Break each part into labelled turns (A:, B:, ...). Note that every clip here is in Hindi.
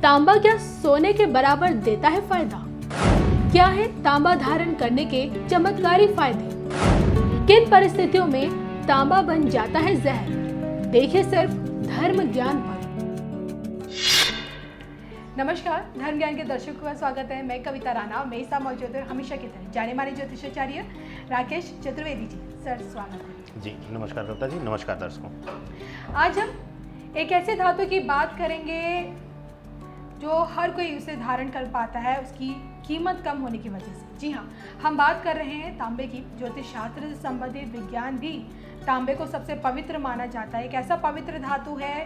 A: तांबा क्या सोने के बराबर देता है फायदा? क्या है तांबा धारण करने के चमत्कारी फायदे? किन परिस्थितियों में तांबा बन जाता है जहर? देखिए सिर्फ धर्म ज्ञान पर। नमस्कार, धर्म ज्ञान के दर्शकों का स्वागत है। मैं कविता राणा, मेरे साथ मौजूद है हमेशा की तरह जाने माने ज्योतिषाचार्य राकेश चतुर्वेदी जी। सर स्वागत है
B: जी। नमस्कार कविता जी, नमस्कार दर्शकों।
A: आज हम एक ऐसे धातु की बात करेंगे जो हर कोई उसे धारण कर पाता है, उसकी कीमत कम होने की वजह से। जी हाँ, हम बात कर रहे हैं तांबे की। ज्योतिष शास्त्र से संबंधित विज्ञान भी तांबे को सबसे पवित्र माना जाता है। एक ऐसा पवित्र धातु है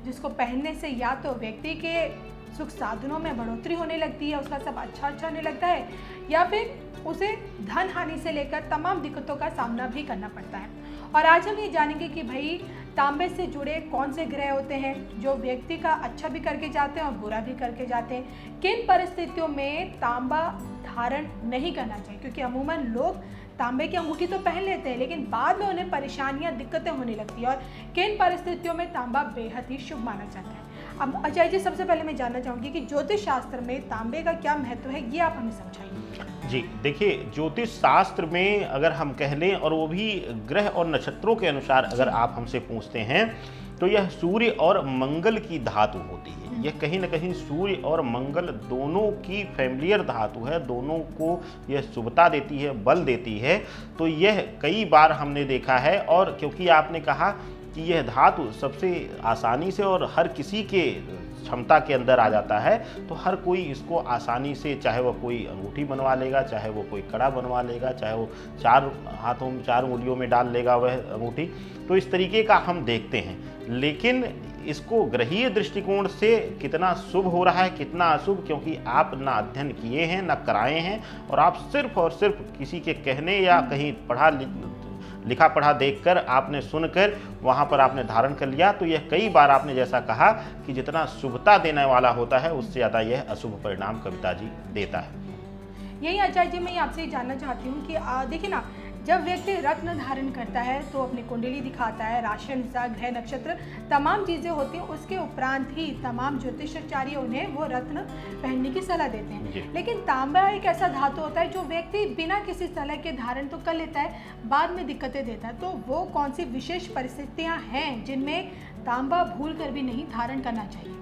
A: जिसको पहनने से या तो व्यक्ति के सुख साधनों में बढ़ोतरी होने लगती है, उसका सब अच्छा होने लगता है, या फिर उसे धन हानि से लेकर तमाम दिक्कतों का सामना भी करना पड़ता है। और आज हम ये जानेंगे कि भाई तांबे से जुड़े कौन से ग्रह होते हैं जो व्यक्ति का अच्छा भी करके जाते हैं और बुरा भी करके जाते हैं। किन परिस्थितियों में तांबा धारण नहीं करना चाहिए, क्योंकि अमूमन लोग तांबे की अंगूठी तो पहन लेते हैं लेकिन बाद में उन्हें परेशानियां, दिक्कतें होने लगती है। और किन परिस्थितियों में तांबा बेहद ही शुभ माना जाता है। अब आचार्य जी, सबसे पहले मैं जानना चाहूँगी कि ज्योतिष शास्त्र में तांबे का क्या महत्व है, ये आप हमें समझाइए।
B: जी देखिए, ज्योतिष शास्त्र में अगर हम कह लें, और वो भी ग्रह और नक्षत्रों के अनुसार अगर आप हमसे पूछते हैं, तो यह सूर्य और मंगल की धातु होती है। यह कहीं ना कहीं सूर्य और मंगल दोनों की फैमिलियर धातु है, दोनों को यह शुभता देती है, बल देती है। तो यह कई बार हमने देखा है, और क्योंकि आपने कहा कि यह धातु सबसे आसानी से और हर किसी के क्षमता के अंदर आ जाता है, तो हर कोई इसको आसानी से, चाहे वह कोई अंगूठी बनवा लेगा, चाहे वो कोई कड़ा बनवा लेगा, चाहे वो 4 हाथों में 4 उंगलियों में डाल लेगा वह अंगूठी। तो इस तरीके का हम देखते हैं। लेकिन इसको ग्रहीय दृष्टिकोण से कितना शुभ हो रहा है, कितना अशुभ, क्योंकि आप ना अध्ययन किए हैं, ना कराए हैं, और आप सिर्फ और सिर्फ किसी के कहने या कहीं लिखा पढ़ा देखकर, आपने सुनकर वहाँ पर आपने धारण कर लिया, तो यह कई बार आपने जैसा कहा कि जितना शुभता देने वाला होता है, उससे ज़्यादा यह अशुभ परिणाम कविता जी देता है।
A: यही आचार्य जी, मैं आपसे जानना चाहती हूँ कि देखिए ना, जब व्यक्ति रत्न धारण करता है तो अपनी कुंडली दिखाता है, राशि अनुसार ग्रह नक्षत्र तमाम चीज़ें होती हैं, उसके उपरांत ही तमाम ज्योतिषाचार्य उन्हें वो रत्न पहनने की सलाह देते हैं। लेकिन तांबा एक ऐसा धातु होता है जो व्यक्ति बिना किसी सलाह के धारण तो कर लेता है, बाद में दिक्कतें देता है। तो वो कौन सी विशेष परिस्थितियाँ हैं जिनमें तांबा भूल कर भी नहीं धारण करना चाहिए?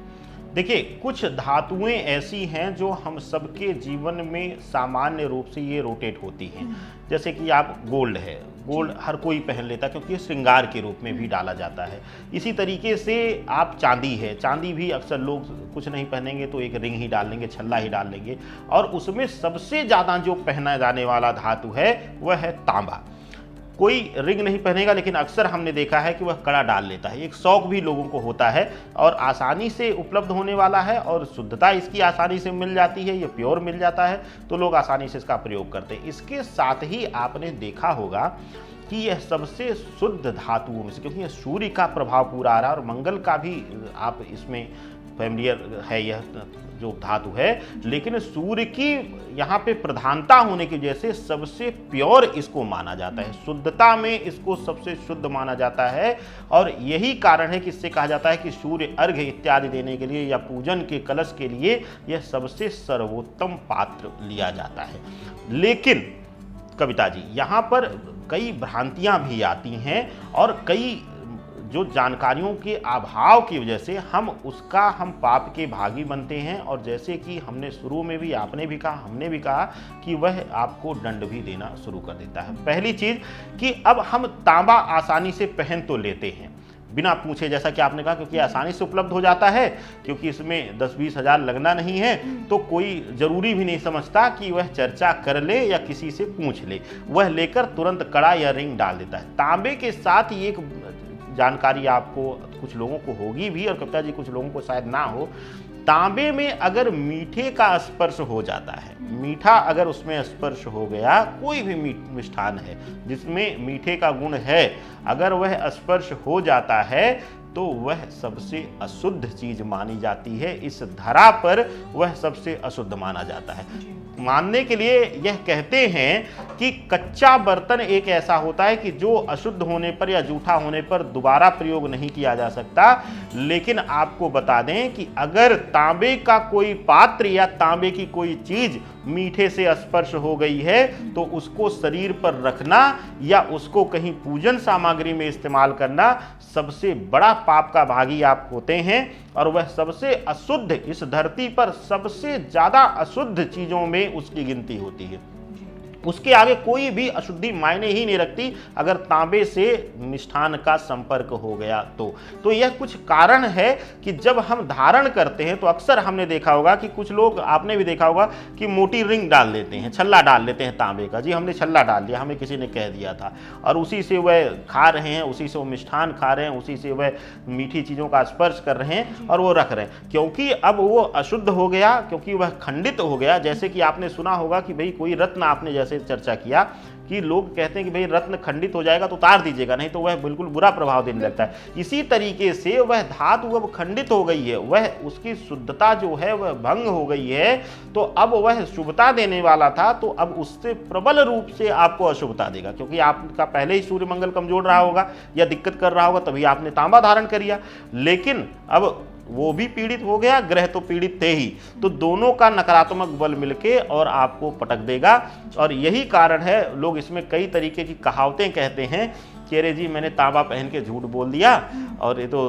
B: देखिए, कुछ धातुएं ऐसी हैं जो हम सबके जीवन में सामान्य रूप से ये रोटेट होती हैं। जैसे कि आप गोल्ड है, गोल्ड हर कोई पहन लेता है क्योंकि ये श्रृंगार के रूप में भी डाला जाता है। इसी तरीके से आप चांदी है, चांदी भी अक्सर लोग कुछ नहीं पहनेंगे तो एक रिंग ही डाल लेंगे, छल्ला ही डाल लेंगे, और उसमें सबसे ज़्यादा जो पहना जाने वाला धातु है वह है तांबा। कोई रिंग नहीं पहनेगा लेकिन अक्सर हमने देखा है कि वह कड़ा डाल लेता है। एक शौक भी लोगों को होता है, और आसानी से उपलब्ध होने वाला है, और शुद्धता इसकी आसानी से मिल जाती है, ये प्योर मिल जाता है, तो लोग आसानी से इसका प्रयोग करते हैं। इसके साथ ही आपने देखा होगा कि यह सबसे शुद्ध धातुओं में से, क्योंकि यह सूर्य का प्रभाव पूरा आ रहा है और मंगल का भी आप इसमें फैमिलियर है यह जो धातु है, लेकिन सूर्य की यहाँ पे प्रधानता होने की वजह से सबसे प्योर इसको माना जाता है, शुद्धता में इसको सबसे शुद्ध माना जाता है। और यही कारण है कि इससे कहा जाता है कि सूर्य अर्घ्य इत्यादि देने के लिए या पूजन के कलश के लिए यह सबसे सर्वोत्तम पात्र लिया जाता है। लेकिन कविता जी, यहाँ पर कई भ्रांतियाँ भी आती हैं, और कई जो जानकारियों के अभाव की वजह से हम पाप के भागी बनते हैं। और जैसे कि हमने शुरू में भी, आपने भी कहा, हमने भी कहा कि वह आपको दंड भी देना शुरू कर देता है। पहली चीज़ कि अब हम तांबा आसानी से पहन तो लेते हैं बिना पूछे, जैसा कि आपने कहा, क्योंकि आसानी से उपलब्ध हो जाता है, क्योंकि इसमें 10-20 हज़ार लगना नहीं है, तो कोई ज़रूरी भी नहीं समझता कि वह चर्चा कर ले या किसी से पूछ ले, वह लेकर तुरंत कड़ा या रिंग डाल देता है। तांबे के साथ ही एक जानकारी आपको कुछ लोगों को होगी भी, और कविता जी कुछ लोगों को शायद ना हो। तांबे में अगर मीठे का स्पर्श हो जाता है, मीठा अगर उसमें स्पर्श हो गया, कोई भी मिष्ठान है जिसमें मीठे का गुण है, अगर वह स्पर्श हो जाता है, तो वह सबसे अशुद्ध चीज मानी जाती है। इस धरा पर वह सबसे अशुद्ध माना जाता है। मानने के लिए यह कहते हैं कि कच्चा बर्तन एक ऐसा होता है कि जो अशुद्ध होने पर या जूठा होने पर दोबारा प्रयोग नहीं किया जा सकता। लेकिन आपको बता दें कि अगर तांबे का कोई पात्र या तांबे की कोई चीज मीठे से स्पर्श हो गई है तो उसको शरीर पर रखना या उसको कहीं पूजन सामग्री में इस्तेमाल करना सबसे बड़ा पाप का भागी आप होते हैं। और वह सबसे अशुद्ध, इस धरती पर सबसे ज्यादा अशुद्ध चीजों में उसकी गिनती होती है। उसके आगे कोई भी अशुद्धि मायने ही नहीं रखती अगर तांबे से मिष्ठान का संपर्क हो गया तो यह कुछ कारण है कि जब हम धारण करते हैं तो अक्सर हमने देखा होगा कि कुछ लोग, आपने भी देखा होगा कि मोटी रिंग डाल लेते हैं, छल्ला डाल लेते हैं तांबे का। जी हमने छल्ला डाल दिया, हमें किसी ने कह दिया था, और उसी से वह खा रहे हैं, उसी से वो मिष्ठान खा रहे हैं, उसी से वह मीठी चीज़ों का स्पर्श कर रहे हैं और वो रख रहे हैं, क्योंकि अब वो अशुद्ध हो गया, क्योंकि वह खंडित हो गया। जैसे कि आपने सुना होगा कि भाई कोई रत्न, आपने जैसे चर्चा किया कि लोग कहते हैं कि भाई रत्न खंडित हो जाएगा तो उतार दीजिएगा, नहीं तो वह बिल्कुल बुरा प्रभाव देने लगता है। इसी तरीके से वह धातु अब खंडित हो गई है, वह उसकी शुद्धता जो है वह भंग हो गई है, तो अब वह शुभता देने वाला था तो अब उससे प्रबल रूप से आपको अशुभता देगा, क्योंकि आपका पहले ही सूर्य मंगल कमजोर रहा होगा या दिक्कत कर रहा होगा, तभी आपने तांबा धारण कर लिया। लेकिन अब वो भी पीड़ित हो गया, ग्रह तो पीड़ित थे ही, तो दोनों का नकारात्मक बल मिलके और आपको पटक देगा। और यही कारण है लोग इसमें कई तरीके की कहावतें कहते हैं कि अरे जी मैंने तांबा पहन के झूठ बोल दिया और ये तो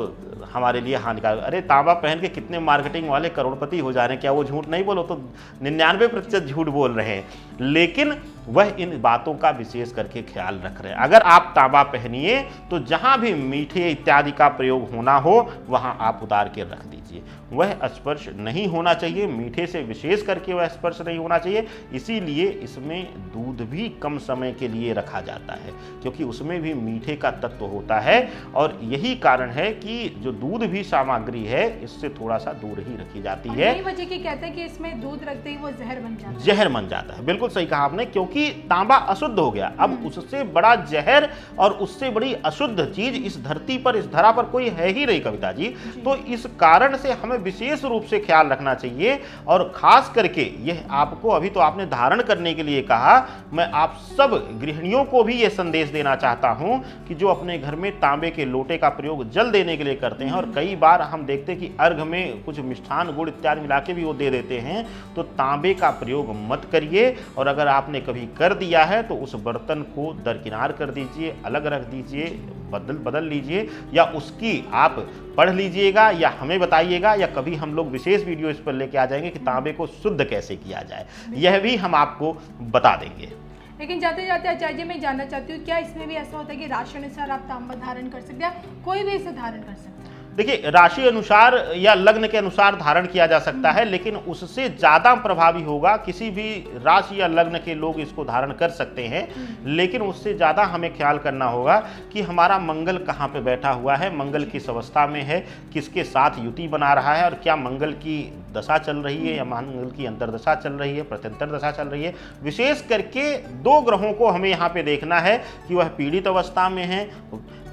B: हमारे लिए हानिकारक। अरे तांबा पहन के कितने मार्केटिंग वाले करोड़पति हो जा रहे हैं, क्या वो झूठ नहीं बोलो? तो 99% झूठ बोल रहे हैं, लेकिन वह इन बातों का विशेष करके ख्याल रख रहे हैं। अगर आप तांबा पहनिए तो जहां भी मीठे इत्यादि का प्रयोग होना हो वहां आप उतार के रख दीजिए, वह स्पर्श नहीं होना चाहिए, मीठे से विशेष करके वह स्पर्श नहीं होना चाहिए। इसीलिए इसमें दूध भी कम समय के लिए रखा जाता है, क्योंकि उसमें भी मीठे का तत्व होता है। और यही कारण है कि जो दूध भी सामग्री है इससे थोड़ा सा दूर ही रखी जाती है।
A: यही वजह की कहते हैं कि इसमें दूध रखते ही वो जहर बन जाता है।
B: जहर बन जाता है, बिल्कुल सही कहा आपने, क्योंकि तांबा अशुद्ध हो गया। अब उससे बड़ा जहर और उससे बड़ी अशुद्ध चीज इस धरती पर, इस धरा पर कोई है ही नहीं कविता जी। तो इस कारण से हमें विशेष रूप से ख्याल रखना चाहिए। और खास करके यह आपको, अभी तो आपने धारण करने के लिए कहा, मैं आप सब गृहिणियों को भी यह संदेश देना चाहता हूं कि जो अपने घर में तांबे के लोटे का प्रयोग जल देने के लिए करते हैं, और कई बार हम देखते हैं कि अर्घ में कुछ मिष्ठान गुड़ इत्यादि मिला के भी वो दे देते हैं, तो तांबे का प्रयोग मत करिए। और अगर आपने कभी कर दिया है तो उस बर्तन को दरकिनार कर दीजिए, अलग रख दीजिए, बदल लीजिए, या उसकी आप पढ़ लीजिएगा या हमें बताइएगा, या कभी हम लोग विशेष वीडियो इस पर लेके आ जाएंगे कि तांबे को शुद्ध कैसे किया जाए, यह भी हम आपको बता देंगे।
A: लेकिन जाते जाते आचार्य जी मैं जानना चाहती हूँ, क्या इसमें भी ऐसा होता है कि राशि अनुसार आप तांबा धारण कर सकते हैं, कोई भी इसे धारण कर सकता है?
B: देखिए, राशि अनुसार या लग्न के अनुसार धारण किया जा सकता है, लेकिन उससे ज़्यादा प्रभावी होगा, किसी भी राशि या लग्न के लोग इसको धारण कर सकते हैं, लेकिन उससे ज़्यादा हमें ख्याल करना होगा कि हमारा मंगल कहाँ पे बैठा हुआ है, मंगल किस अवस्था में है, किसके साथ युति बना रहा है, और क्या मंगल की दशा चल रही है या मंगल की अंतर्दशा चल रही है, प्रत्यंतर दशा चल रही है। विशेष करके दो ग्रहों को हमें यहाँ पे देखना है कि वह पीड़ित अवस्था में है,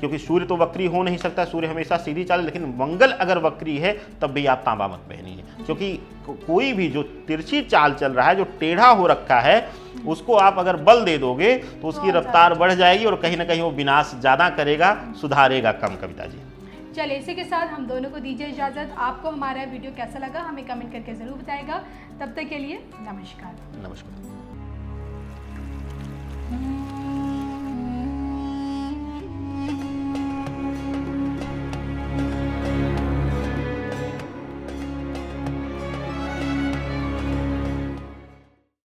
B: क्योंकि सूर्य तो वक्री हो नहीं सकता, सूर्य हमेशा सीधी चाल, लेकिन मंगल अगर वक्री है तब भी आप तांबा मत पहनिए, क्योंकि कोई भी जो तिरछी चाल चल रहा है, जो टेढ़ा हो रखा है, उसको आप अगर बल दे दोगे तो उसकी रफ्तार बढ़ जाएगी और कहीं ना कहीं वो विनाश ज़्यादा करेगा, सुधारेगा कम। कविता जी
A: चलिए, इसी के साथ हम दोनों को दीजिए इजाज़त। आपको हमारा वीडियो कैसा लगा हमें कमेंट करके ज़रूर बताएगा। तब तक के लिए नमस्कार।
B: नमस्कार।